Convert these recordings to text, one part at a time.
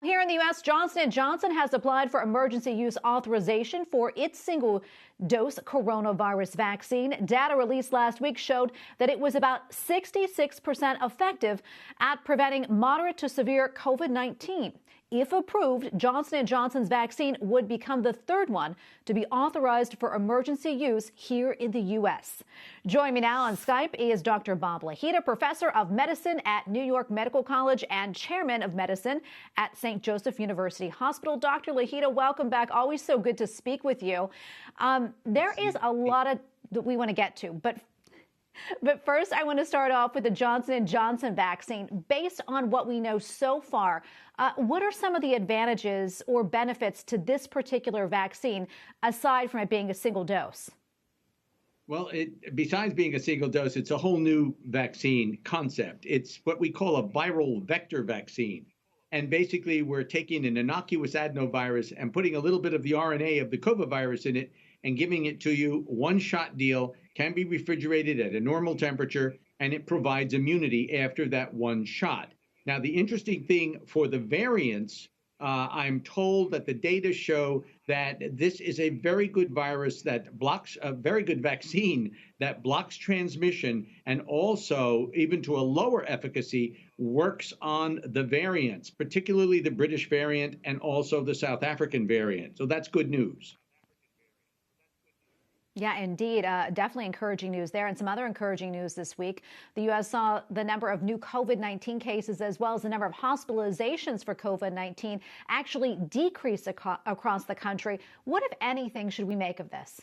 Here in the U.S., Johnson & Johnson has applied for emergency use authorization for its single-dose coronavirus vaccine. Data released last week showed that it was about 66% effective at preventing moderate to severe COVID-19. If approved, Johnson & Johnson's vaccine would become the third one to be authorized for emergency use here in the U.S. Joining me now on Skype is Dr. Bob Lahita, professor of medicine at New York Medical College and chairman of medicine at St. Joseph University Hospital. Dr. Lahita, welcome back. Always so good to speak with you. There is a lot that we want to get to, but first, I want to start off with the Johnson & Johnson vaccine. Based on what we know so far, what are some of the advantages or benefits to this particular vaccine, aside from it being a single dose? Well, besides being a single dose, it's a whole new vaccine concept. It's what we call a viral vector vaccine. And basically, we're taking an innocuous adenovirus and putting a little bit of the RNA of the COVID virus in it and giving it to you. One-shot deal, can be refrigerated at a normal temperature, and it provides immunity after that one shot. Now, the interesting thing for the variants, I'm told that the data show that this is a very good virus that blocks, a very good vaccine that blocks transmission, and also, even to a lower efficacy, works on the variants, particularly the British variant and also the South African variant. So that's good news. Yeah, indeed. Definitely encouraging news there. And some other encouraging news this week. The U.S. saw the number of new COVID-19 cases as well as the number of hospitalizations for COVID-19 actually decrease across the country. What, if anything, should we make of this?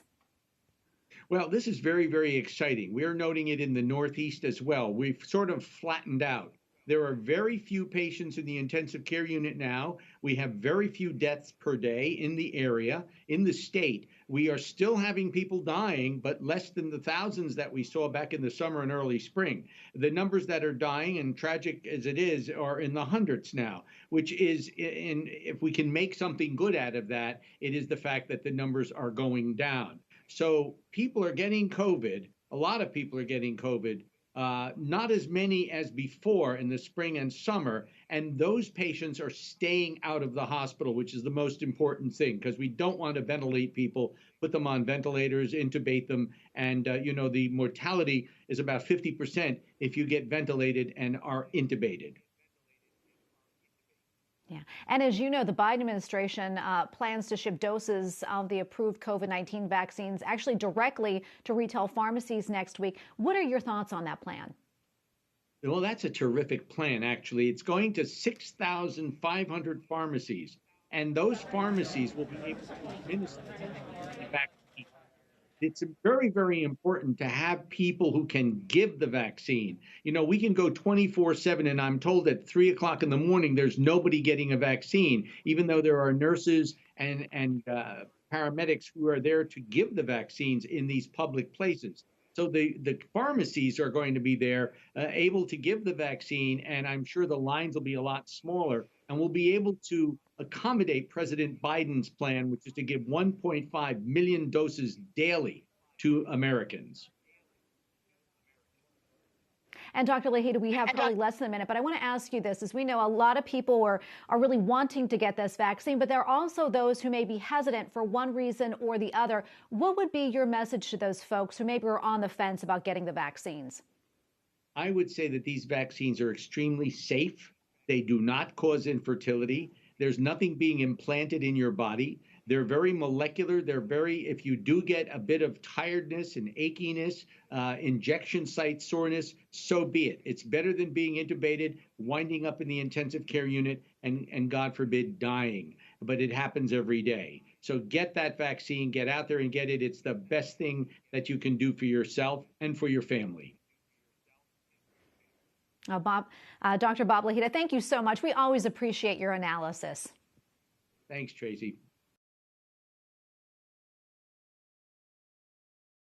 Well, this is very, very exciting. We're noting it in the Northeast as well. We've sort of flattened out. There are very few patients in the intensive care unit now. We have very few deaths per day in the area, in the state. We are still having people dying, but less than the thousands that we saw back in the summer and early spring. The numbers that are dying, and tragic as it is, are in the hundreds now, which is, if we can make something good out of that, it is the fact that the numbers are going down. So people are getting COVID. A lot of people are getting COVID. Not as many as before in the spring and summer, and those patients are staying out of the hospital, which is the most important thing, because we don't want to ventilate people, put them on ventilators, intubate them, and the mortality is about 50% if you get ventilated and are intubated. Yeah. And as you know, the Biden administration plans to ship doses of the approved COVID-19 vaccines actually directly to retail pharmacies next week. What are your thoughts on that plan? Well, that's a terrific plan, actually. It's going to 6,500 pharmacies, and those pharmacies will be able to administer the vaccine. It's very, very important to have people who can give the vaccine. We can go 24/7, and I'm told at 3 o'clock in the morning, there's nobody getting a vaccine, even though there are nurses and paramedics who are there to give the vaccines in these public places. So the pharmacies are going to be there, able to give the vaccine, and I'm sure the lines will be a lot smaller, and we'll be able to accommodate President Biden's plan, which is to give 1.5 million doses daily to Americans. And Dr. Lahita, we have probably less than a minute, but I want to ask you this. As we know, a lot of people are really wanting to get this vaccine, but there are also those who may be hesitant for one reason or the other. What would be your message to those folks who maybe are on the fence about getting the vaccines? I would say that these vaccines are extremely safe. They do not cause infertility. There's nothing being implanted in your body. They're very molecular. If you do get a bit of tiredness and achiness, injection site soreness, so be it. It's better than being intubated, winding up in the intensive care unit, and God forbid, dying. But it happens every day. So get that vaccine, get out there and get it. It's the best thing that you can do for yourself and for your family. Dr. Bob Lahita, thank you so much. We always appreciate your analysis. Thanks, Tracy.